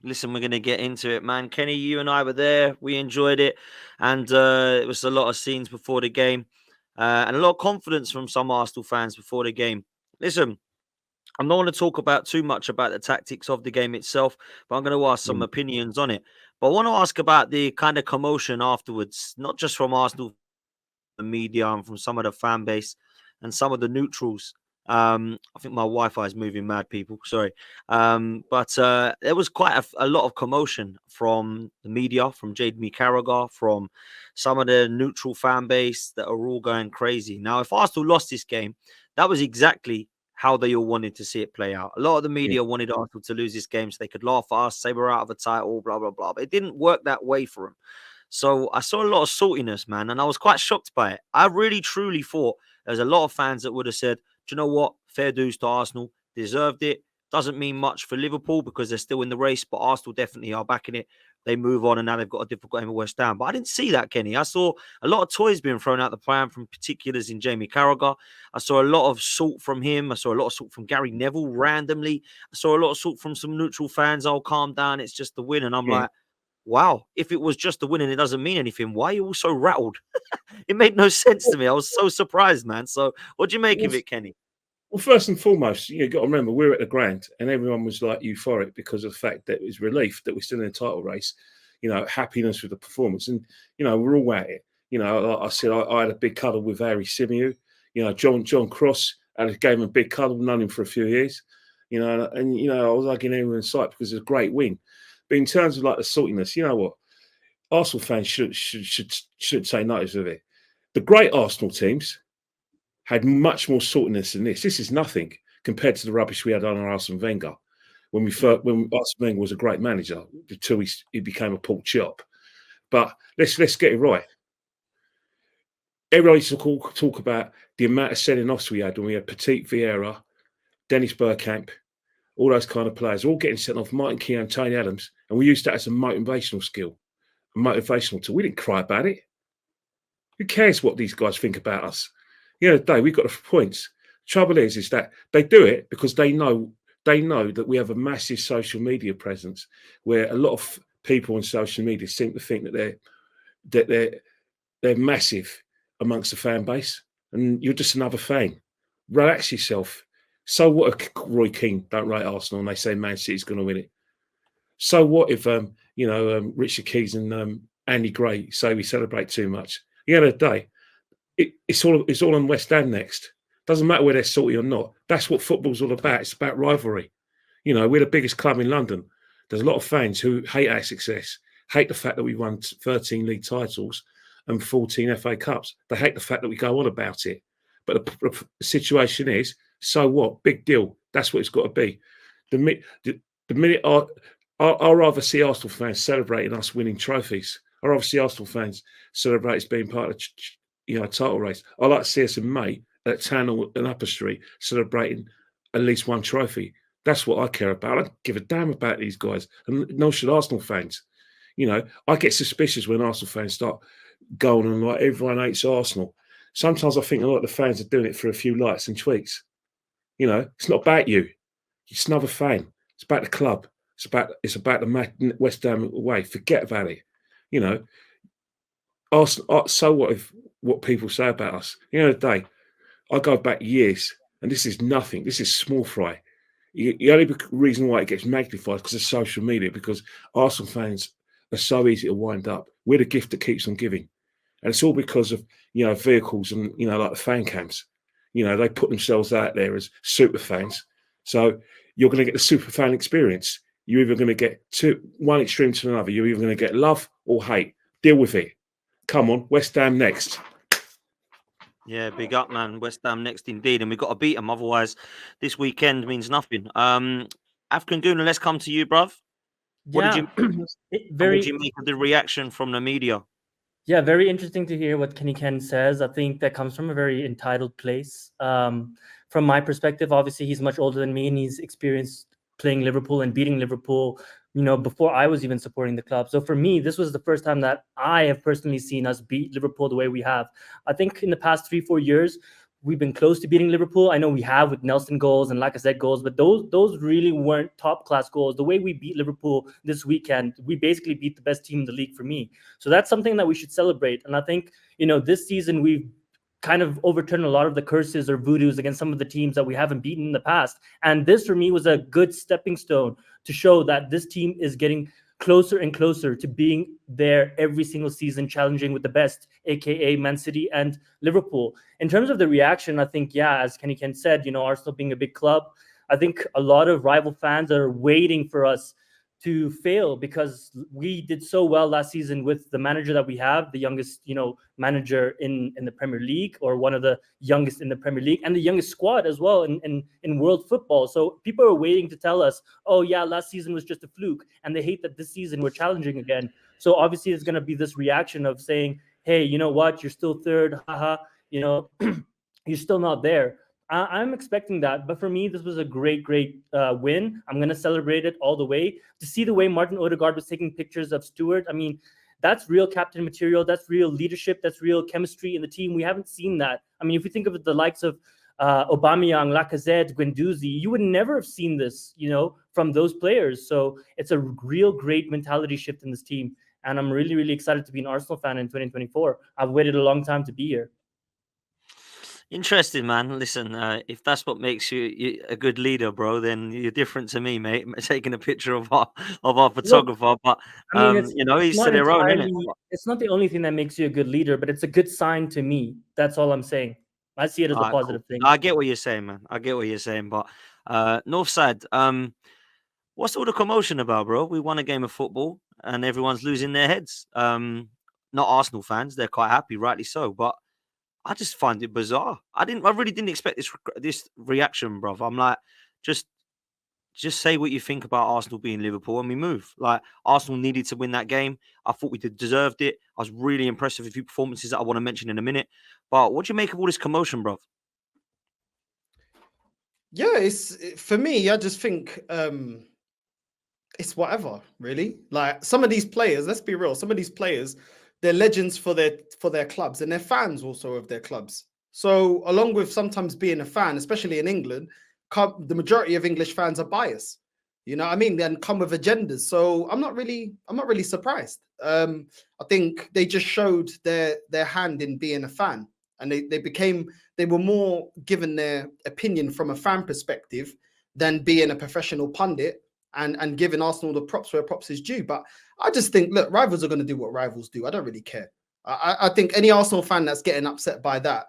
Listen, we're going to get into it, man. Kenny, you and I were there. We enjoyed it. And it was a lot of scenes before the game and a lot of confidence from some Arsenal fans before the game. Listen, I'm not going to talk about too much about the tactics of the game itself, but I'm going to ask some Mm. opinions on it. But I want to ask about the kind of commotion afterwards, not just from Arsenal, the media, and from some of the fan base and some of the neutrals. I think my Wi-Fi is moving mad, people. Sorry, but there was quite a lot of commotion from the media, from Jamie Carragher, from some of the neutral fan base that are all going crazy. Now, if Arsenal lost this game, that was exactly how they all wanted to see it play out. A lot of the Yeah. media wanted Arsenal to lose this game so they could laugh at us, say we're out of a title, blah blah blah. But it didn't work that way for them. So I saw a lot of saltiness, man, and I was quite shocked by it. I really truly thought there's a lot of fans that would have said, "Do you know what? Fair dues to Arsenal, deserved it. Doesn't mean much for Liverpool because they're still in the race, but Arsenal definitely are backing it. They move on, and now they've got a difficult game at West Ham." But I didn't see that, Kenny. I saw a lot of toys being thrown out the pram from particulars in Jamie Carragher. I saw a lot of salt from him. I saw a lot of salt from Gary Neville randomly. I saw a lot of salt from some neutral fans. "Oh, calm down. It's just the win." And I'm Yeah. like, wow, if it was just a win and it doesn't mean anything, why are you all so rattled? It made no sense Well, to me. I was so surprised, man. So, what do you make well, of it, Kenny? well, first and foremost, you got to remember we're at the ground, and everyone was like euphoric because of the fact that it was relief that we're still in the title race. Happiness with the performance, and we're all at it. Like I said, I had a big cuddle with Harry Symeou. John Cross. I gave him a big cuddle, known him for a few years. I was hugging everyone in sight because it's a great win. But in terms of like the saltiness, you know what? Arsenal fans should say notice of it. The great Arsenal teams had much more saltiness than this. This is nothing compared to the rubbish we had under Arsene Wenger when Arsene Wenger was a great manager until he became a pork chop. But let's get it right. Everybody used to talk about the amount of selling offs we had when we had Petit Vieira, Dennis Bergkamp, all those kind of players, all getting sent off, Martin Keown, Tony Adams, and we used that as a motivational skill, a motivational tool. We didn't cry about it. Who cares what these guys think about us? The other day, we got the points. Trouble is that they do it because they know that we have a massive social media presence where a lot of people on social media seem to think that they're massive amongst the fan base, and you're just another fan. Relax yourself. So what if Roy Keane don't rate Arsenal and they say Man City's going to win it? So what if Richard Keys and Andy Gray say we celebrate too much? The end of the day, it's all on West Ham next. Doesn't matter whether they're salty or not. That's what football's all about. It's about rivalry. We're the biggest club in London. There's a lot of fans who hate our success, hate the fact that we won 13 league titles and 14 FA Cups. They hate the fact that we go on about it. But the situation is, so what? Big deal. That's what it's got to be. The minute I'd rather see Arsenal fans celebrating us winning trophies. I'd rather see Arsenal fans celebrate us being part of title race. I like to see us in May at Town and Upper Street celebrating at least one trophy. That's what I care about. I don't give a damn about these guys, and nor should Arsenal fans. I get suspicious when Arsenal fans start going and like everyone hates Arsenal. Sometimes I think a lot of the fans are doing it for a few likes and tweets. It's not about you. You're just another fan. It's about the club. It's about the West Ham way. Forget about it. You know, Arsenal. So what if what people say about us? The day, I go back years, and this is nothing. This is small fry. The only reason why it gets magnified is because of social media. Because Arsenal fans are so easy to wind up. We're the gift that keeps on giving, and it's all because of vehicles and like the fan cams. They put themselves out there as super fans. So you're going to get the super fan experience. You're either going to get one extreme to another. You're either going to get love or hate. Deal with it. Come on, West Ham next. Yeah, big up, man. West Ham next indeed, and we've got to beat them. Otherwise, this weekend means nothing. African Guna, let's come to you, bruv. What did you Yeah, make of this? And what do very you make of the reaction from the media? yeah, very interesting to hear what Kenny Ken says. I think that comes from a very entitled place. From my perspective, obviously he's much older than me and he's experienced playing Liverpool and beating Liverpool, before I was even supporting the club. So for me, this was the first time that I have personally seen us beat Liverpool the way we have. I think in the past 3-4 years, we've been close to beating Liverpool. I know we have with Nelson goals and Lacazette goals, but those really weren't top class goals. The way we beat Liverpool this weekend, we basically beat the best team in the league for me. So that's something that we should celebrate. And I think, this season we've kind of overturned a lot of the curses or voodoos against some of the teams that we haven't beaten in the past. And this for me was a good stepping stone to show that this team is getting closer and closer to being there every single season, challenging with the best, aka Man City and Liverpool. In terms of the reaction, I think, yeah, as Kenny Ken said, Arsenal being a big club, I think a lot of rival fans are waiting for us to fail because we did so well last season with the manager that we have, the youngest, manager in the Premier League, or one of the youngest in the Premier League, and the youngest squad as well in world football. So people are waiting to tell us, oh yeah, last season was just a fluke, and they hate that this season we're challenging again. So obviously there's going to be this reaction of saying, hey, you know what, you're still third, haha, you're still not there. I'm expecting that, but for me, this was a great win. I'm going to celebrate it all the way. To see the way Martin Odegaard was taking pictures of Stewart, I mean, that's real captain material. That's real leadership. That's real chemistry in the team. We haven't seen that. I mean, if you think of the likes of Aubameyang, Lacazette, Guendouzi, you would never have seen this, from those players. So it's a real great mentality shift in this team. And I'm really, really excited to be an Arsenal fan in 2024. I've waited a long time to be here. Interesting, man. Listen, if that's what makes you a good leader, bro, then you're different to me, mate. Taking a picture of our photographer, but I mean, each to their own, innit? It's not the only thing that makes you a good leader, but it's a good sign to me. That's all I'm saying. I see it as a positive thing. I get what you're saying, man. I get what you're saying, but Northside, what's all the commotion about, bro? We won a game of football and everyone's losing their heads. Not Arsenal fans; they're quite happy, rightly so, but I just find it bizarre. I really didn't expect this reaction, bro. I'm like, just say what you think about Arsenal being Liverpool and we move. Like, Arsenal needed to win that game. I thought we deserved it. I was really impressed with a few performances that I want to mention in a minute. But what do you make of all this commotion, bro? Yeah, for me, I just think it's whatever, really. Like, some of these players, let's be real, some of these players, they're legends for their clubs, and they're fans also of their clubs. So along with sometimes being a fan, especially in England, the majority of English fans are biased. You know what I mean? And come with agendas. So I'm not really surprised. I think they just showed their hand in being a fan, and they were more given their opinion from a fan perspective than being a professional pundit and giving Arsenal the props where props is due. But I just think, look, rivals are going to do what rivals do. I don't really care. I think any Arsenal fan that's getting upset by that,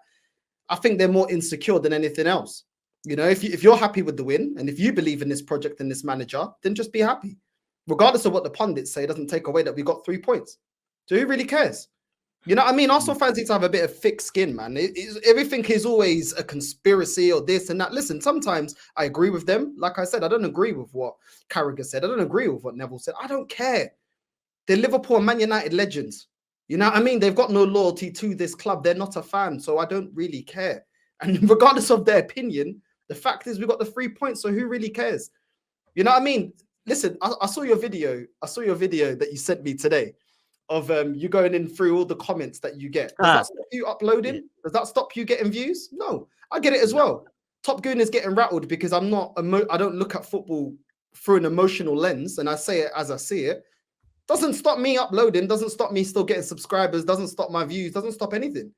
I think they're more insecure than anything else. If you're happy with the win, and if you believe in this project and this manager, then just be happy. Regardless of what the pundits say, it doesn't take away that we got 3 points. So who really cares? You know what I mean? Arsenal fans need to have a bit of thick skin, man. Everything is always a conspiracy or this and that. Listen, sometimes I agree with them. Like I said, I don't agree with what Carragher said. I don't agree with what Neville said. I don't care. They're Liverpool and Man United legends. You know what I mean? They've got no loyalty to this club. They're not a fan, so I don't really care. And regardless of their opinion, the fact is we got the 3 points, so who really cares? You know what I mean? Listen, I saw your video. I saw your video that you sent me today of you going in through all the comments that you get. Does that stop you uploading? Yeah. Does that stop you getting views? No, I get it as well. Top Goon is getting rattled because I don't look at football through an emotional lens, and I say it as I see it. Doesn't stop me uploading, doesn't stop me still getting subscribers, doesn't stop my views, doesn't stop anything.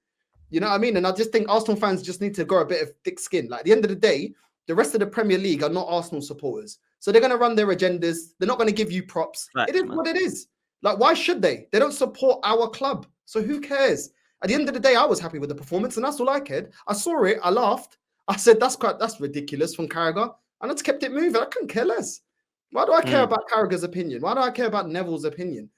You know what I mean? And I just think Arsenal fans just need to grow a bit of thick skin. Like, at the end of the day, the rest of the Premier League are not Arsenal supporters. So they're going to run their agendas. They're not going to give you props. It is what it is. Like, why should they? They don't support our club. So who cares? At the end of the day, I was happy with the performance, and that's all I cared. I saw it. I laughed. I said, that's ridiculous from Carragher. And I just kept it moving. I couldn't care less. Why do I care about Carragher's opinion? Why do I care about Neville's opinion?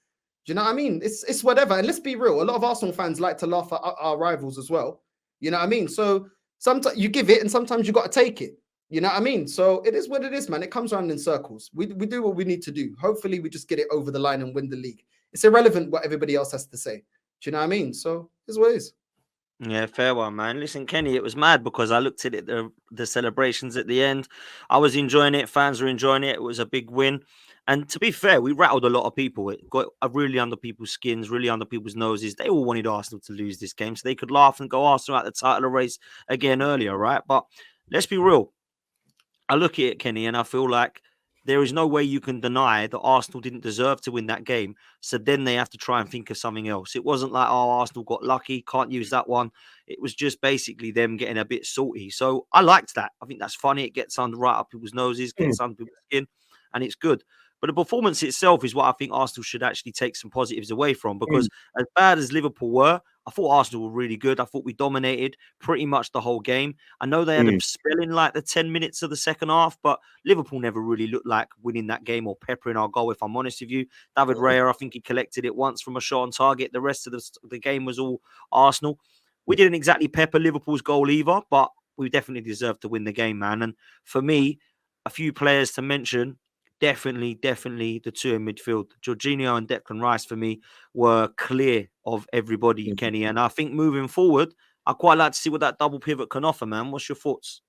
Do you know what I mean? It's whatever. And let's be real. A lot of Arsenal fans like to laugh at our rivals as well. You know what I mean? So sometimes you give it and sometimes you got to take it. You know what I mean? So it is what it is, man. It comes around in circles. We do what we need to do. Hopefully we just get it over the line and win the league. It's irrelevant what everybody else has to say. Do you know what I mean? So it's what it is. Yeah, fair one, man. Listen, Kenny, it was mad because I looked at it, the celebrations at the end. I was enjoying it. Fans were enjoying it. It was a big win. And to be fair, we rattled a lot of people. It got really under people's skins, really under people's noses. They all wanted Arsenal to lose this game so they could laugh and go Arsenal at the title race again earlier, right? But let's be real. I look at it, Kenny, and I feel like there is no way you can deny that Arsenal didn't deserve to win that game. So then they have to try and think of something else. It wasn't like, oh, Arsenal got lucky, can't use that one. It was just basically them getting a bit salty. So I liked that. I think that's funny. It gets under right up people's noses, gets under people's skin, and it's good. But the performance itself is what I think Arsenal should actually take some positives away from, because as bad as Liverpool were, I thought Arsenal were really good. I thought we dominated pretty much the whole game. I know they had a spell in like the 10 minutes of the second half, but Liverpool never really looked like winning that game or peppering our goal, if I'm honest with you. David Raya, I think he collected it once from a shot on target. The rest of the game was all Arsenal. We didn't exactly pepper Liverpool's goal either, but we definitely deserved to win the game, man. And for me, a few players to mention, definitely the two in midfield. Georgino and Declan Rice, for me, were clear of everybody, Kenny. And I think moving forward, I'd quite like to see what that double pivot can offer, man. What's your thoughts?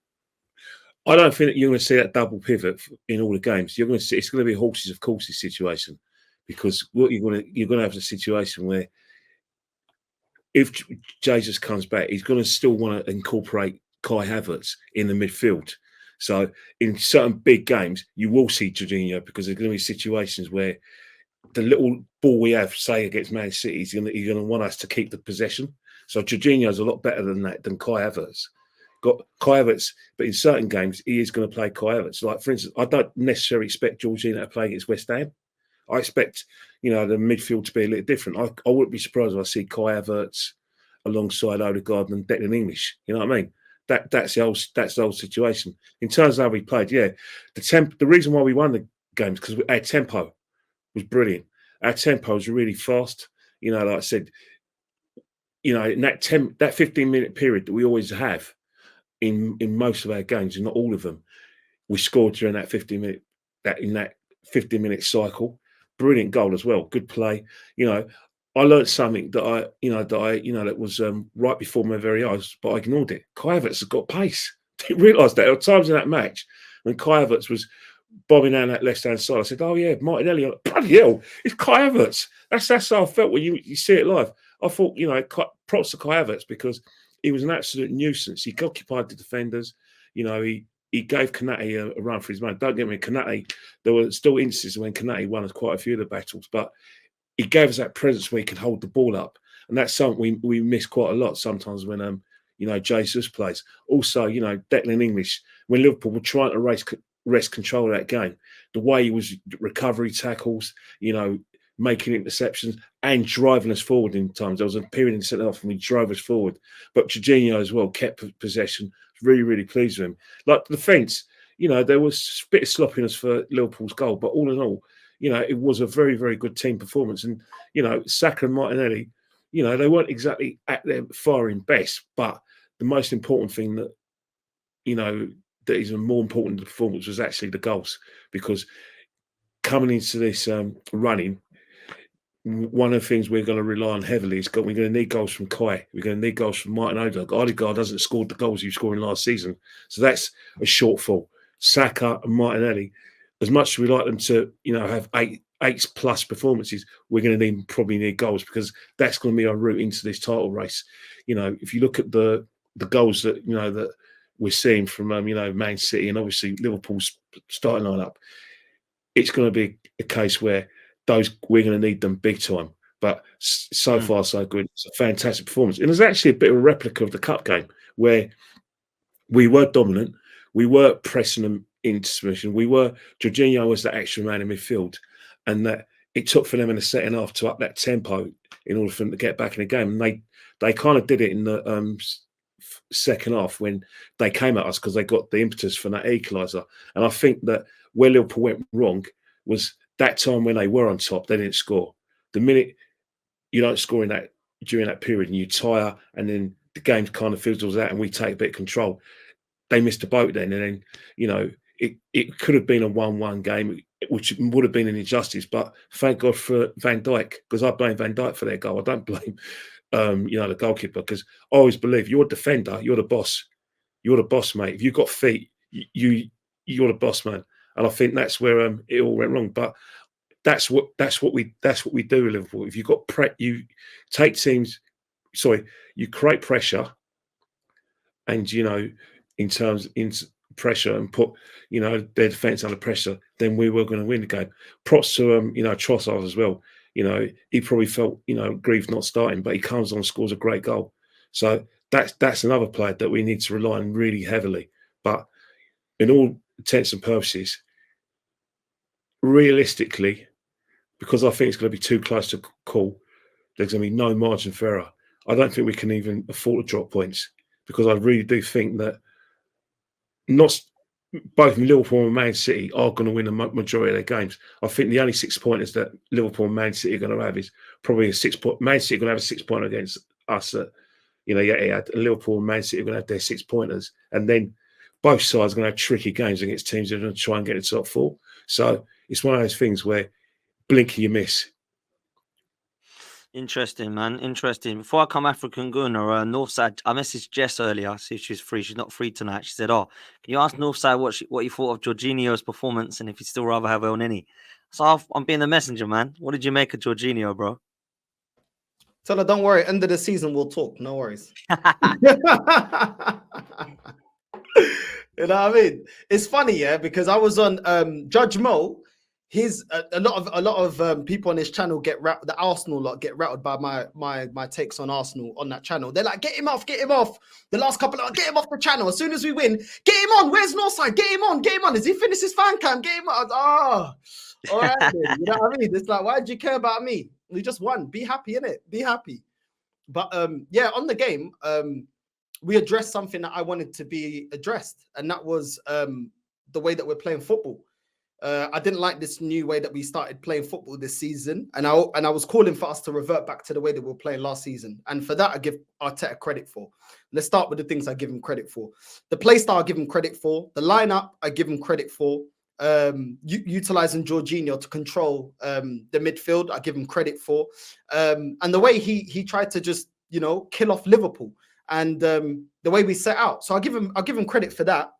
I don't think that you're going to see that double pivot in all the games. You're going to see it's going to be a horses of courses situation, because what you're going to have a situation where if Jesus comes back, he's going to still want to incorporate Kai Havertz in the midfield. So in certain big games, you will see Georgino, because there's going to be situations where the little ball we have, say against Man City, he's going to want us to keep the possession. So Georgino is a lot better than that, than Kai Havertz. Got Kai Havertz, but in certain games, he is going to play Kai Havertz. Like, for instance, I don't necessarily expect Georgino to play against West Ham. I expect, the midfield to be a little different. I wouldn't be surprised if I see Kai Havertz alongside Odegaard and Declan English. You know what I mean? That's the old situation. In terms of how we played, the reason why we won the games, because our tempo was brilliant. Our tempo was really fast. Like I said, in that 15-minute period that we always have in most of our games, and not all of them, we scored during that 15-minute cycle. Brilliant goal as well. Good play. I learned something that was right before my very eyes, but I ignored it. Kai Havertz has got pace. Didn't realise that. There were times in that match when Kai Havertz was bobbing down that left-hand side. I said, oh, yeah, Martinelli. Bloody hell, it's Kai Havertz. That's how I felt when you see it live. I thought, props to Kai Havertz, because he was an absolute nuisance. He occupied the defenders. He gave Konate a run for his money. Don't get me, Konate, there were still instances when Konate won quite a few of the battles, but he gave us that presence where he could hold the ball up. And that's something we miss quite a lot sometimes when, Jesus plays. Also, Declan English, when Liverpool were trying to wrest control of that game, the way he was recovery tackles, making interceptions and driving us forward in times. There was a period in the centre half when he drove us forward. But Georgino as well kept possession. Really, really pleased with him. Like the defence, there was a bit of sloppiness for Liverpool's goal, but all in all, it was a very, very good team performance. And, Saka and Martinelli, they weren't exactly at their firing best, but the most important thing that is more important than the performance was actually the goals, because coming into this running, one of the things we're going to rely on heavily is we're going to need goals from Kai. We're going to need goals from Martin Odegaard. Odegaard hasn't scored the goals he was scoring last season. So that's a shortfall. Saka and Martinelli, as much as we like them to, have eight plus performances, we're going to probably need goals, because that's going to be our route into this title race. If you look at the goals that, that we're seeing from, Man City and obviously Liverpool's starting lineup, it's going to be a case where we're going to need them big time. But so far, so good. It's a fantastic performance. And it's actually a bit of a replica of the cup game, where we were dominant. We were pressing them into submission. Georgino was the extra man in midfield. And that it took for them in the second half to up that tempo in order for them to get back in the game. And they kind of did it in the second half when they came at us, because they got the impetus from that equaliser. And I think that where Liverpool went wrong was that time when they were on top, they didn't score. The minute you don't score during that period and you tire, and then the game kind of fizzles out and we take a bit of control, they missed the boat then. And then, it could have been a 1-1 game, which would have been an injustice. But thank God for Van Dijk, because I blame Van Dijk for their goal. I don't blame, the goalkeeper, because I always believe you're a defender, you're the boss. You're the boss, mate. If you've got feet, you're the boss, man. and I think that's where it all went wrong. But that's what we do with Liverpool. If you've got you take teams, you create pressure, and in pressure and put their defence under pressure, then we were going to win the game. Props to Trossard as well. He probably felt grieved not starting, but he comes on and scores a great goal. So that's another player that we need to rely on really heavily. But in all intents and purposes, realistically, because I think it's going to be too close to call, there's going to be no margin for error. I don't think we can even afford to drop points, because I really do think that both Liverpool and Man City are going to win the majority of their games. I think the only 6 pointers that Liverpool and Man City are going to have is probably a 6 point. Man City are going to have a 6 pointer against us. Liverpool and Man City are going to have their 6 pointers, and then both sides are going to have tricky games against teams that are going to try and get the top 4. So it's one of those things where blink you miss. Interesting, man. Interesting. Before I come African Gunner, Northside, I messaged Jess earlier, see if she's free. She's not free tonight. She said, "Oh, can you ask Northside what you thought of Georgino's performance and if he'd still rather have El Nini?" So I'm being the messenger, man. What did you make of Georgino, bro? Tell her, don't worry. End of the season, we'll talk. No worries. You know what I mean? It's funny, yeah, because I was on Judge Mo. A lot of people on this channel the Arsenal lot get rattled by my takes on Arsenal on that channel. They're like, get him off. The last couple of get him off the channel as soon as we win. Get him on. Where's Northside? Get him on. As he finishes his fan cam, get him on. All right, then. You know what I mean? It's like, why do you care about me? We just won. Be happy, innit? Be happy. But on the game, we addressed something that I wanted to be addressed, and that was the way that we're playing football. I didn't like this new way that we started playing football this season, and I was calling for us to revert back to the way that we were playing last season. And for that, I give Arteta credit for. Let's start with the things I give him credit for. The play style I give him credit for. The lineup I give him credit for. Utilizing Georgino to control the midfield, I give him credit for. And the way he tried to just kill off Liverpool, and the way we set out. So I'll give him credit for that.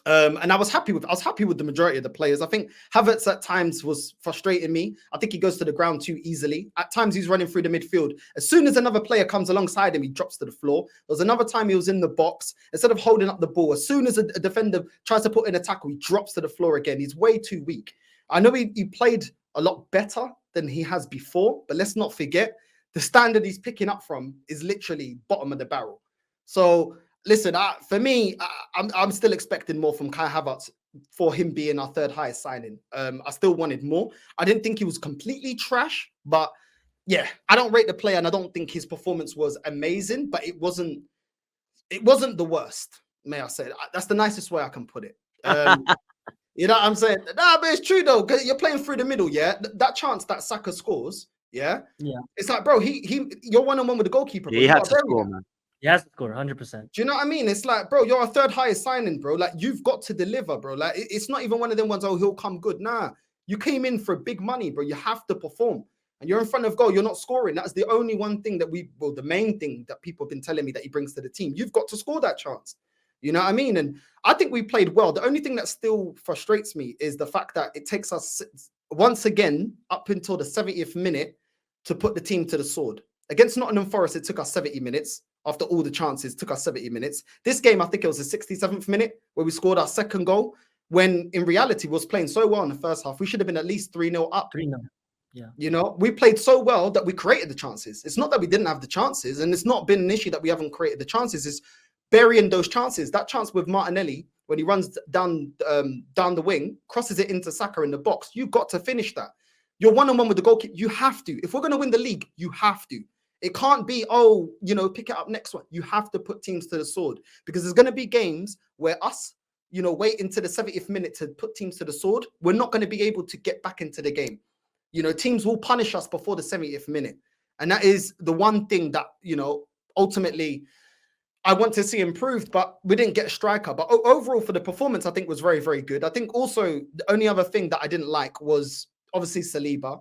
And I was happy with the majority of the players. I think Havertz at times was frustrating me. I think he goes to the ground too easily. At times he's running through the midfield. As soon as another player comes alongside him, he drops to the floor. There was another time he was in the box. Instead of holding up the ball, as soon as a defender tries to put in a tackle, he drops to the floor again. He's way too weak. I know he played a lot better than he has before, but let's not forget the standard he's picking up from is literally bottom of the barrel. So listen, for me, I'm still expecting more from Kai Havertz for him being our third highest signing. I still wanted more. I didn't think he was completely trash, but yeah, I don't rate the player, and I don't think his performance was amazing, but it wasn't the worst, may I say. That's the nicest way I can put it. You know what I'm saying? Nah, but it's true though, because you're playing through the middle, yeah? That chance that Saka scores, yeah? It's like, bro, you're one-on-one with the goalkeeper. Bro. He had to score, man. He has to score 100%. Do you know what I mean? It's like, bro, you're our third highest signing, bro. Like, you've got to deliver, bro. Like, it's not even one of them ones, oh, he'll come good. Nah, you came in for big money, bro. You have to perform. And you're in front of goal. You're not scoring. That's the only one thing the main thing that people have been telling me that he brings to the team. You've got to score that chance. You know what I mean? And I think we played well. The only thing that still frustrates me is the fact that it takes us, once again, up until the 70th minute to put the team to the sword. Against Nottingham Forest, it took us 70 minutes. After all the chances, took us 70 minutes. This game, I think it was the 67th minute where we scored our second goal, when in reality, we was playing so well in the first half. We should have been at least 3-0 up. 3-0. Yeah. You know, we played so well that we created the chances. It's not that we didn't have the chances, and it's not been an issue that we haven't created the chances. It's burying those chances. That chance with Martinelli, when he runs down the wing, crosses it into Saka in the box. You've got to finish that. You're one-on-one with the goalkeeper. You have to. If we're going to win the league, you have to. It can't be, pick it up next one. You have to put teams to the sword, because there's going to be games where us, wait until the 70th minute to put teams to the sword. We're not going to be able to get back into the game. Teams will punish us before the 70th minute. And that is the one thing that, ultimately I want to see improved, but we didn't get a striker. But overall for the performance, I think was very, very good. I think also the only other thing that I didn't like was obviously Saliba.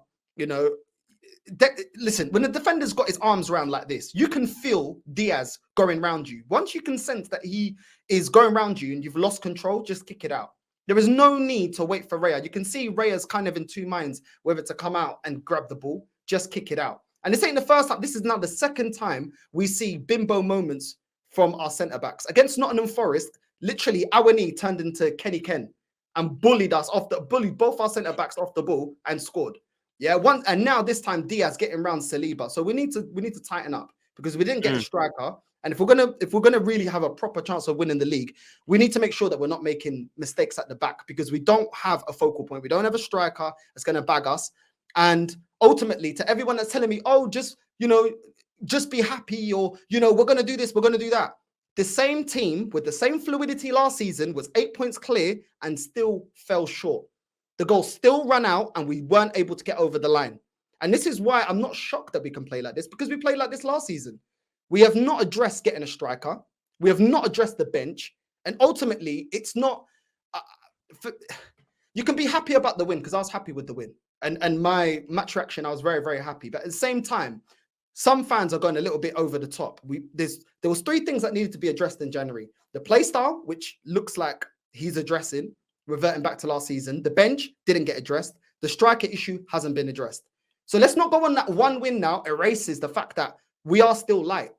Listen, when the defender's got his arms around like this, you can feel Diaz going around you. Once you can sense that he is going around you and you've lost control, just kick it out. There is no need to wait for Raya. You can see Raya's kind of in two minds whether to come out and grab the ball, just kick it out. And this ain't the first time. This is now the second time we see bimbo moments from our centre backs against Nottingham Forest. Literally, Awani turned into Kenny Ken and bullied both our centre backs off the ball and scored. Yeah, and now this time Diaz getting around Saliba. So we need to tighten up because we didn't get a striker. And if we're gonna really have a proper chance of winning the league, we need to make sure that we're not making mistakes at the back because we don't have a focal point. We don't have a striker that's gonna bag us. And ultimately, to everyone that's telling me, oh, just be happy, or we're gonna do this, we're gonna do that. The same team with the same fluidity last season was 8 points clear and still fell short. The goal still ran out and we weren't able to get over the line. And this is why I'm not shocked that we can play like this, because we played like this last season. We have not addressed getting a striker. We have not addressed the bench. And ultimately, it's not... you can be happy about the win, because I was happy with the win. And my match reaction, I was very, very happy. But at the same time, some fans are going a little bit over the top. There was 3 things that needed to be addressed in January. The play style, which looks like he's addressing, reverting back to last season. The bench didn't get addressed. The striker issue hasn't been addressed. So let's not go on that one win now erases the fact that we are still light.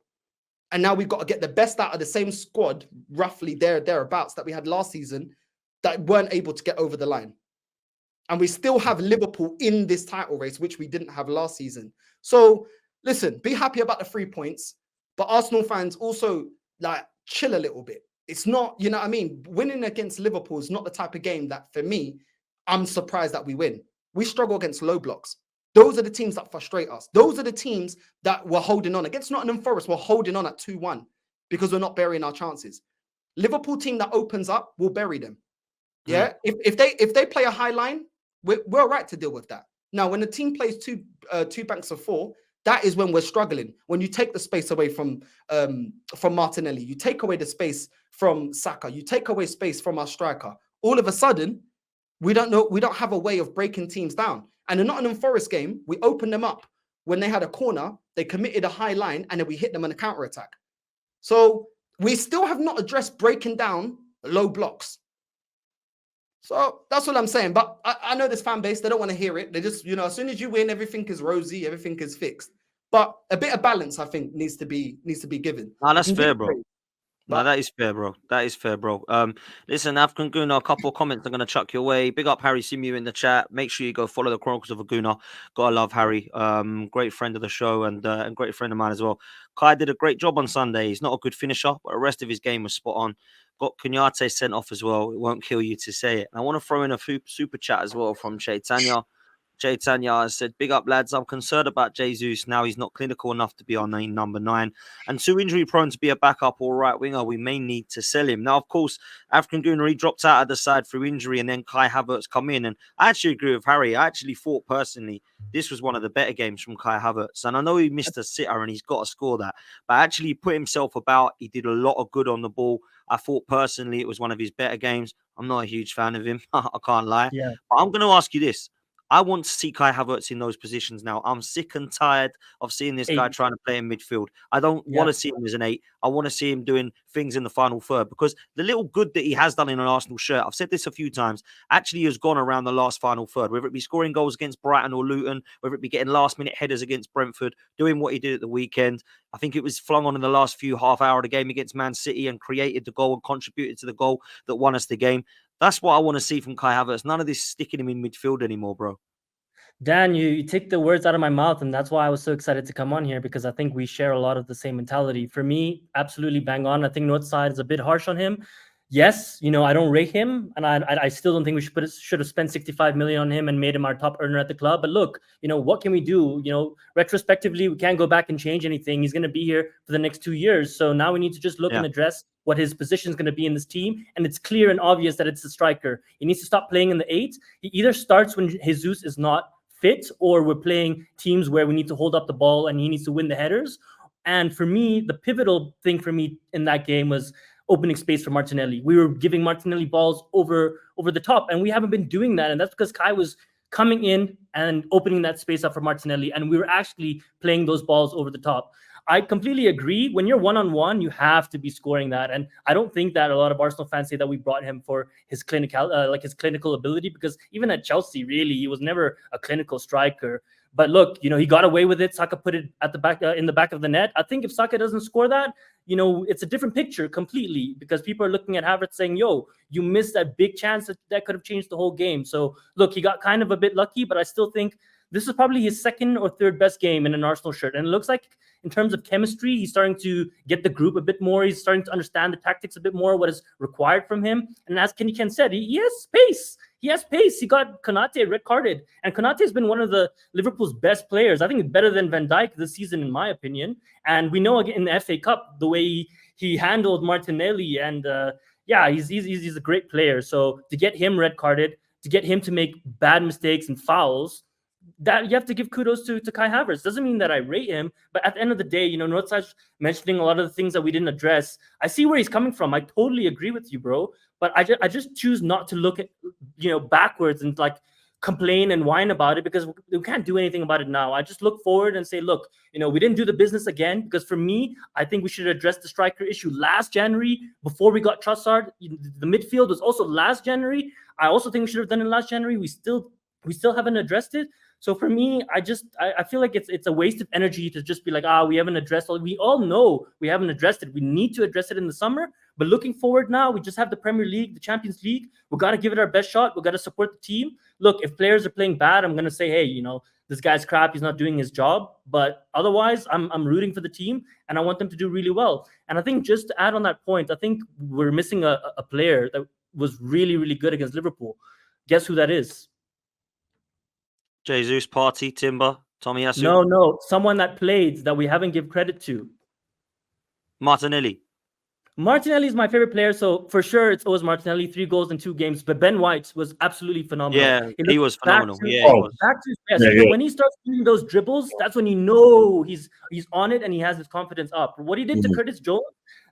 And now we've got to get the best out of the same squad, roughly thereabouts, that we had last season, that weren't able to get over the line. And we still have Liverpool in this title race, which we didn't have last season. So listen, be happy about the 3 points, but Arsenal fans also chill a little bit. It's not, you know what I mean? Winning against Liverpool is not the type of game that, for me, I'm surprised that we win. We struggle against low blocks. Those are the teams that frustrate us. Those are the teams that we're holding on. Against Nottingham Forest, we're holding on at 2-1 because we're not burying our chances. Liverpool team that opens up, we'll bury them. Yeah? If they play a high line, we're all right to deal with that. Now, when the team plays two banks of 4, that is when we're struggling. When you take the space away from Martinelli, you take away the space from Saka, you take away space from our striker. All of a sudden, we don't have a way of breaking teams down. And the Nottingham Forest game, we opened them up. When they had a corner, they committed a high line, and then we hit them on a counter-attack. So we still have not addressed breaking down low blocks. So that's what I'm saying. But I know this fan base, they don't want to hear it. They just, as soon as you win, everything is rosy, everything is fixed. But a bit of balance, I think, needs to be given. No, that's fair, bro. No, that is fair, bro. That is fair, bro. Listen, African Guna, a couple of comments I'm going to chuck your way. Big up Harry Simu in the chat. Make sure you go follow the Chronicles of a Guna. Gotta love Harry. Great friend of the show and great friend of mine as well. Kai did a great job on Sunday. He's not a good finisher, but the rest of his game was spot on. Got Kunyate sent off as well. It won't kill you to say it. And I want to throw in a super chat as well from Chaitanya. Chaitanya said, big up, lads. I'm concerned about Jesus. Now he's not clinical enough to be our number 9. And too injury prone to be a backup or right winger. We may need to sell him. Now, of course, African Gunner, he dropped out of the side through injury and then Kai Havertz come in. And I actually agree with Harry. I actually thought personally this was one of the better games from Kai Havertz. And I know he missed a sitter and he's got to score that. But actually he put himself about. He did a lot of good on the ball. I thought personally it was one of his better games. I'm not a huge fan of him. I can't lie. Yeah. But I'm going to ask you this. I want to see Kai Havertz in those positions now. I'm sick and tired of seeing this guy trying to play in midfield. I don't want to see him as an 8. I want to see him doing things in the final third because the little good that he has done in an Arsenal shirt, I've said this a few times, actually has gone around the last final third, whether it be scoring goals against Brighton or Luton, whether it be getting last-minute headers against Brentford, doing what he did at the weekend. I think it was flung on in the last few half hour of the game against Man City and created the goal and contributed to the goal that won us the game. That's what I want to see from Kai Havertz. None of this sticking him in midfield anymore, bro. Dan, you take the words out of my mouth, and that's why I was so excited to come on here, because I think we share a lot of the same mentality. For me, absolutely bang on. I think Northside is a bit harsh on him. Yes, I don't rate him, and I still don't think we should have spent 65 million on him and made him our top earner at the club. But look, what can we do? Retrospectively, we can't go back and change anything. He's going to be here for the next 2 years. So now we need to just look and address what his position is going to be in this team. And it's clear and obvious that it's the striker. He needs to stop playing in the 8. He either starts when Jesus is not fit, or we're playing teams where we need to hold up the ball and he needs to win the headers. And for me, the pivotal thing for me in that game was opening space for Martinelli. We were giving Martinelli balls over the top, and we haven't been doing that. And that's because Kai was coming in and opening that space up for Martinelli, and we were actually playing those balls over the top. I completely agree. When you're one-on-one, you have to be scoring that. And I don't think that a lot of Arsenal fans say that we brought him for his his clinical ability, because even at Chelsea, really, he was never a clinical striker. But look, he got away with it. Saka put it at the back in the back of the net. I think if Saka doesn't score that, it's a different picture completely, because people are looking at Havertz saying, yo, you missed that big chance that could have changed the whole game. So look, he got kind of a bit lucky, but I still think this is probably his second or third best game in an Arsenal shirt. And it looks like in terms of chemistry, he's starting to get the group a bit more. He's starting to understand the tactics a bit more, what is required from him. And as Kenny Ken said, he has pace. He has pace. He got Konate red carded. And Konate has been one of the Liverpool's best players. I think it's better than Van Dijk this season, in my opinion. And we know again in the FA Cup, the way he handled Martinelli. And he's a great player. So to get him red carded, to get him to make bad mistakes and fouls, that you have to give kudos to Kai Havertz. Doesn't mean that I rate him, but at the end of the day, Northside's mentioning a lot of the things that we didn't address. I see where he's coming from. I totally agree with you, bro. But I just choose not to look at backwards and like complain and whine about it, because we can't do anything about it now. I just look forward and say, look, we didn't do the business again, because for me, I think we should address the striker issue last January before we got Trossard. The midfield was also last January. I also think we should have done it last January. We still haven't addressed it. So for me, I feel like it's a waste of energy to just be like, we haven't addressed all. We all know we haven't addressed it. We need to address it in the summer. But looking forward now, we just have the Premier League, the Champions League. We got to give it our best shot. We got to support the team. Look, if players are playing bad, I'm going to say, hey, this guy's crap. He's not doing his job. But otherwise, I'm rooting for the team, and I want them to do really well. And I think just to add on that point, I think we're missing a player that was really, really good against Liverpool. Guess who that is? Jesus, Party, Timber, Tomiyasu. No, someone that played that we haven't give credit to. Martinelli. Martinelli is my favorite player, so for sure it's always Martinelli. 3 goals in 2 games, but Ben White was absolutely phenomenal. Yeah, he was phenomenal. He was. Back to his best. When he starts doing those dribbles, that's when he's on it and he has his confidence up. What he did to Curtis Jones,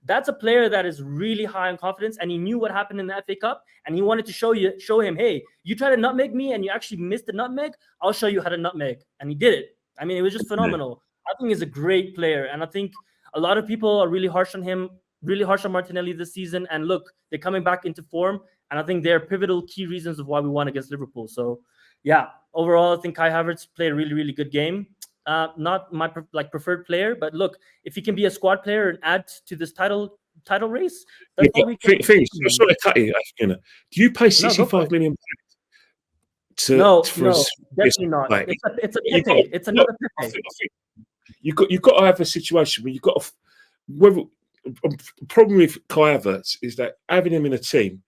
that's a player that is really high on confidence, and he knew what happened in the FA Cup, and he wanted to show him, hey, you try to nutmeg me and you actually missed the nutmeg, I'll show you how to nutmeg. And he did it. I mean, it was just phenomenal. I think he's a great player, and I think a lot of people are really harsh on him, really harsh on Martinelli this season. And look, they're coming back into form, and I think they're pivotal key reasons of why we won against Liverpool. So, yeah, overall, I think Kai Havertz played a really, really good game. Not my preferred player, but look, if he can be a squad player and add to this title race, that's all we can. Sorry to cut you, do you pay 65 million to? No, definitely not. It's a Pepe. It's another Pepe. You've got to have a situation where you've got to. The problem with Kai Havertz is that having him in a team,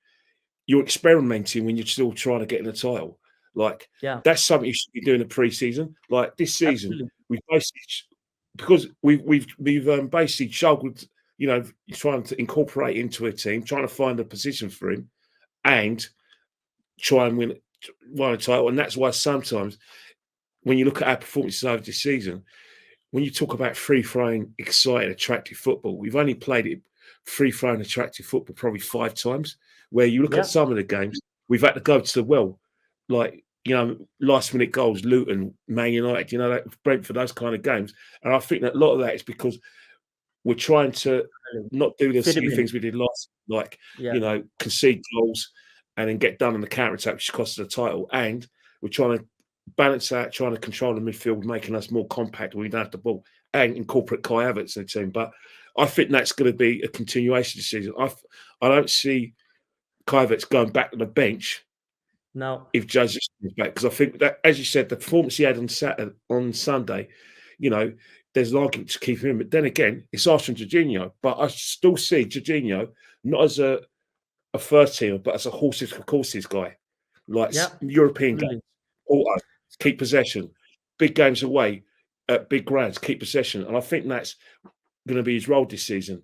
you're experimenting when you're still trying to get in a title. That's something you should be doing in pre-season. Like this season, we've basically struggled, trying to incorporate into a team, trying to find a position for him, and try and win a title. And that's why sometimes when you look at our performances over this season, when you talk about free-flowing, exciting, attractive football, we've only played it free-flowing, attractive football probably 5 times. Where you look at some of the games, we've had to go to the well, last-minute goals, Luton, Man United, Brentford, those kind of games. And I think that a lot of that is because we're trying to not do the silly things we did last, concede goals and then get done on the counter-attack, which cost us the title. And we're trying to balance out, trying to control the midfield, making us more compact when we don't have the ball, and incorporate Kai Havertz in the team. But I think that's going to be a continuation this season. I don't see Kai Havertz going back to the bench. No, if Jesus is back, because I think that, as you said, the performance he had on Sunday, there's an argument to keep him. But then again, it's Arsenal and Georgino. But I still see Georgino not as a first teamer, but as a horses for courses guy, European games, auto, keep possession, big games away at big grounds, keep possession, and I think that's going to be his role this season.